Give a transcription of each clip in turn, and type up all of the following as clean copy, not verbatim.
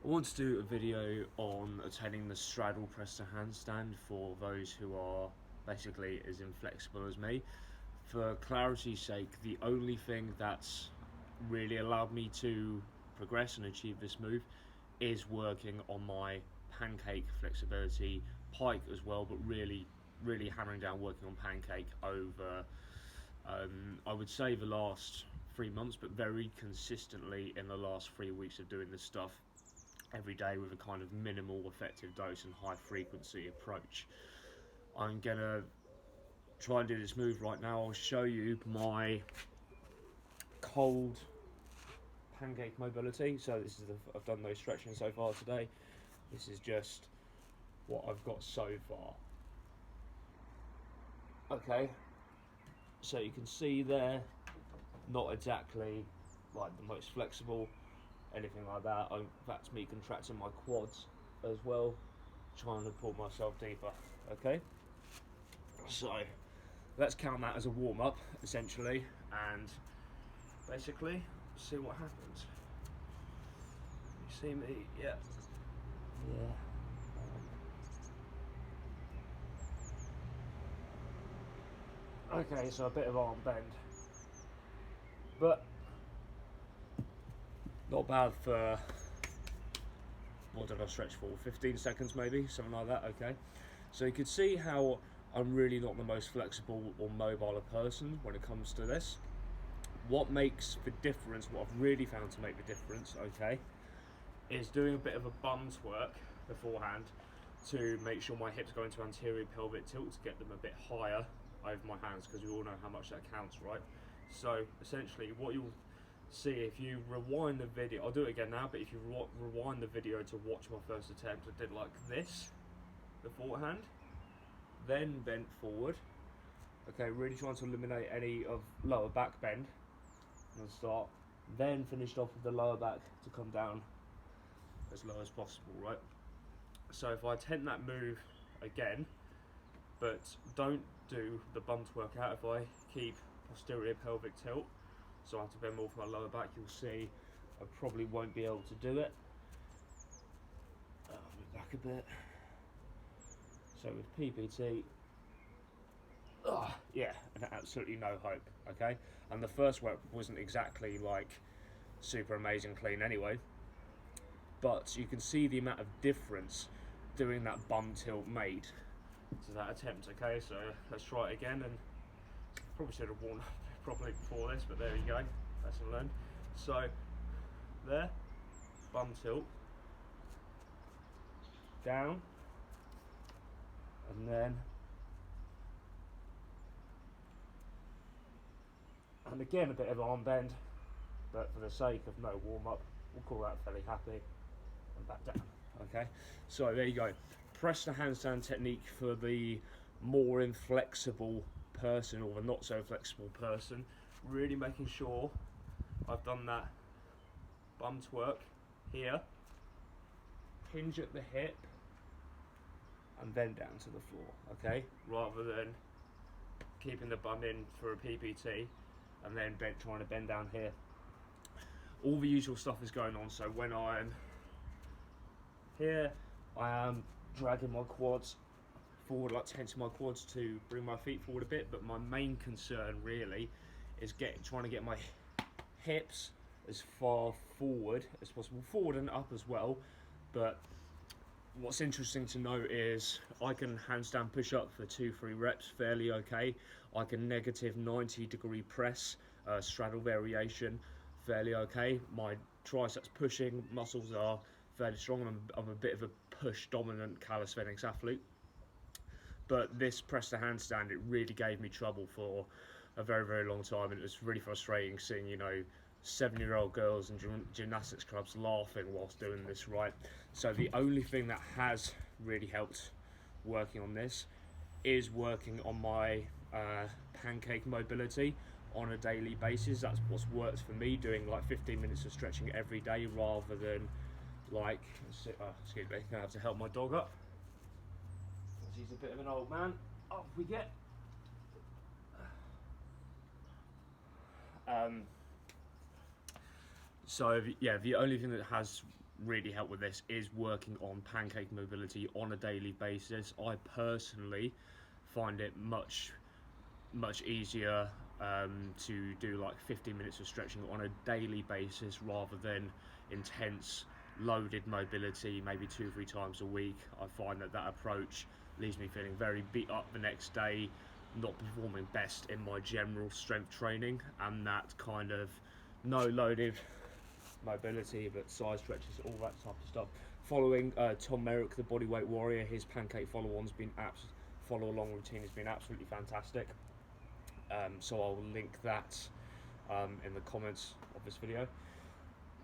I want to do a video on attaining the straddle press to handstand for those who are basically as inflexible as me. For clarity's sake, the only thing that's really allowed me to progress and achieve this move is working on my pancake flexibility, pike as well, but really hammering down working on pancake over I would say the last 3 months, but very consistently in the last 3 weeks of doing this stuff every day with a kind of minimal effective dose and high frequency approach. I'm gonna try and do this move right now. I'll show you my cold pancake mobility. So this is I've done no stretching so far today. This is just what I've got so far. Okay, so you can see there, not exactly like the most flexible, anything like that. That's me contracting my quads as well, trying to pull myself deeper. Okay, so let's count that as a warm-up essentially, and basically see what happens. You see me? Yeah. Okay, so a bit of arm bend, but not bad for, what did I stretch for? 15 seconds maybe, something like that. Okay, so you can see how I'm really not the most flexible or mobile person when it comes to this. What makes the difference, what I've really found to make the difference, okay, is doing a bit of a bum twerk beforehand to make sure my hips go into anterior pelvic tilt to get them a bit higher over my hands, because we all know how much that counts, right? So essentially what you'll see if you rewind the video, I'll do it again now, but if you rewind the video to watch my first attempt, I did like this beforehand, then bent forward. Okay, really trying to eliminate any of lower back bend and start, then finished off with the lower back to come down as low as possible, right? So if I attempt that move again, but don't do the bum twerk out, if I keep posterior pelvic tilt, so I have to bend more for my lower back, you'll see I probably won't be able to do it. Move back a bit. So with PPT, yeah, and absolutely no hope, okay? And the first work wasn't exactly like super amazing clean anyway, but you can see the amount of difference doing that bum tilt made to that attempt. Okay, so let's try it again, and probably should have warmed up properly before this, but there you go, lesson learned. So there, bum tilt, down, and then, and again a bit of arm bend, but for the sake of no warm-up, we'll call that fairly happy, and back down. Okay, so there you go. Press the handstand technique for the more inflexible person, or the not so flexible person. Really making sure I've done that bum twerk here, hinge at the hip, and then down to the floor. Okay, rather than keeping the bum in for a PPT and then trying to bend down here. All the usual stuff is going on. So when I'm here, I am dragging my quads forward, like tensing my quads to bring my feet forward a bit, but my main concern really is trying to get my hips as far forward as possible, forward and up as well. But what's interesting to note is I can handstand push up for 2-3 reps fairly okay. I can negative 90-degree press, straddle variation fairly okay. My triceps pushing muscles are fairly strong. I'm a bit of a push dominant calisthenics athlete, but this press to handstand, it really gave me trouble for a very long time, and it was really frustrating seeing, you know, 7-year-old girls in gymnastics clubs laughing whilst doing this, right? So the only thing that has really helped working on this is working on my pancake mobility on a daily basis. That's what's worked for me, doing like 15 minutes of stretching every day rather than like, excuse me, gonna have to help my dog up because he's a bit of an old man. Off we get. So yeah, the only thing that has really help with this is working on pancake mobility on a daily basis. I personally find it much easier to do like 15 minutes of stretching on a daily basis rather than intense loaded mobility maybe 2 or 3 times a week. I find that approach leaves me feeling very beat up the next day, not performing best in my general strength training, and that kind of no loaded mobility but side stretches, all that type of stuff. Following Tom Merrick, the bodyweight warrior, his pancake follow along routine has been absolutely fantastic. So I'll link that in the comments of this video.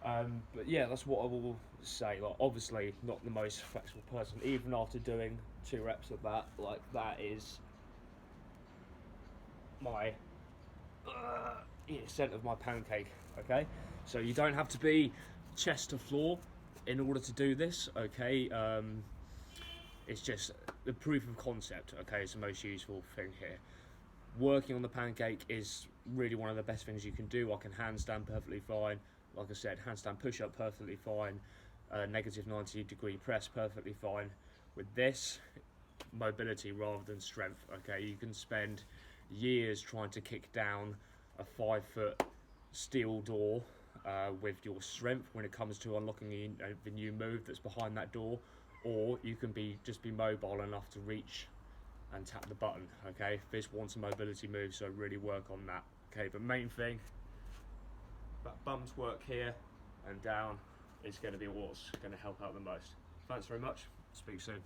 But yeah, that's what I will say. Like, obviously not the most flexible person, even after doing 2 reps of that. Like, that is my extent of my pancake. Okay, so you don't have to be chest to floor in order to do this. Okay, it's just the proof of concept. Okay, is the most useful thing here. Working on the pancake is really one of the best things you can do. I can handstand perfectly fine. Like I said, handstand push-up perfectly fine. Negative 90-degree press perfectly fine. With this, mobility rather than strength. Okay, you can spend years trying to kick down a 5-foot steel door with your strength when it comes to unlocking the new move that's behind that door, or you can just be mobile enough to reach and tap the button. Okay, this wants a mobility move, so really work on that. Okay, but main thing, that bum's work here and down is going to be what's going to help out the most. Thanks very much. Speak soon.